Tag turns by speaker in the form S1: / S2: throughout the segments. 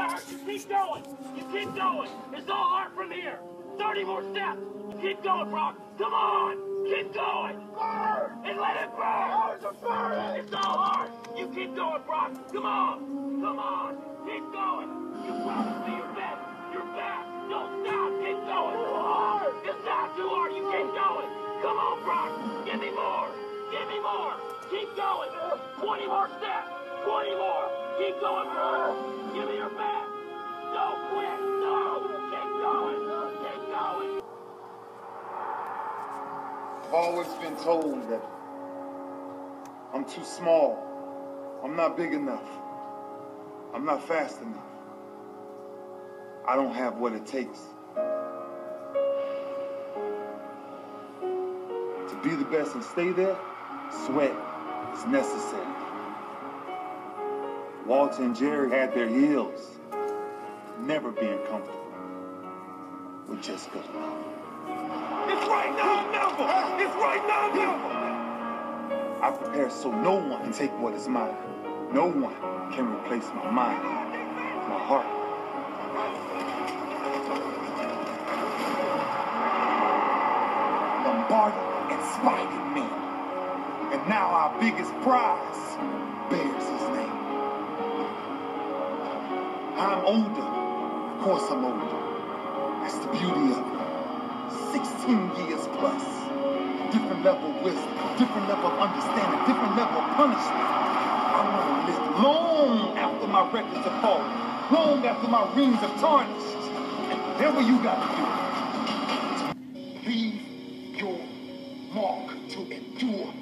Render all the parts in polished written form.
S1: hard. You keep going. You keep going. It's all hard from here. 30 more steps. You keep going, Brock. Come on. Keep going. Burn. And let it burn. It's all hard. You keep going, Brock. Come on. Come on. Keep going. You promised me your best. You're back. Don't stop. Keep going. Too hard. It's not too hard. You keep going. Come on, Brock. Give me more. Give me more. Keep going. 20 more steps. 20 more. Keep going, Brock. Give me your best. Don't quit. No. Keep going. Keep going.
S2: I've always been told that I'm too small. I'm not big enough. I'm not fast enough. I don't have what it takes to be the best and stay there. Sweat is necessary. Walter and Jerry had their heels, never being comfortable with just good love. It's right now, never! It's right now, never! I prepare so no one can take what is mine. No one can replace my mind, my heart. Lombardi inspired me. And now our biggest prize bears his name. I'm older. Of course I'm older. That's the beauty of it. 16 years plus. Different level of wisdom, different level of understanding, different level of punishment. I want to live long after my records are falling, long after my rings are tarnished. And whatever you got to do, leave your mark to endure.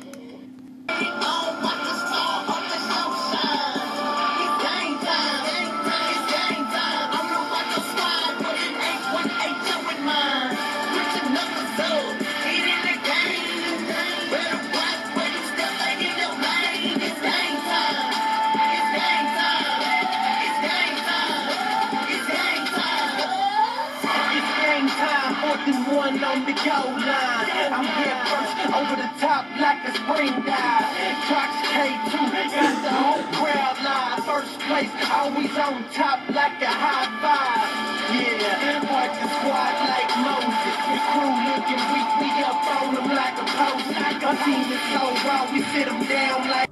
S3: One on the goal line. I'm here first, over the top like a spring dive. Cox K2, got the whole crowd live. First place, always on top like a high five. Yeah, march the squad like Moses. The crew looking weak, we up on them like a post. Our team is so raw, we sit them down like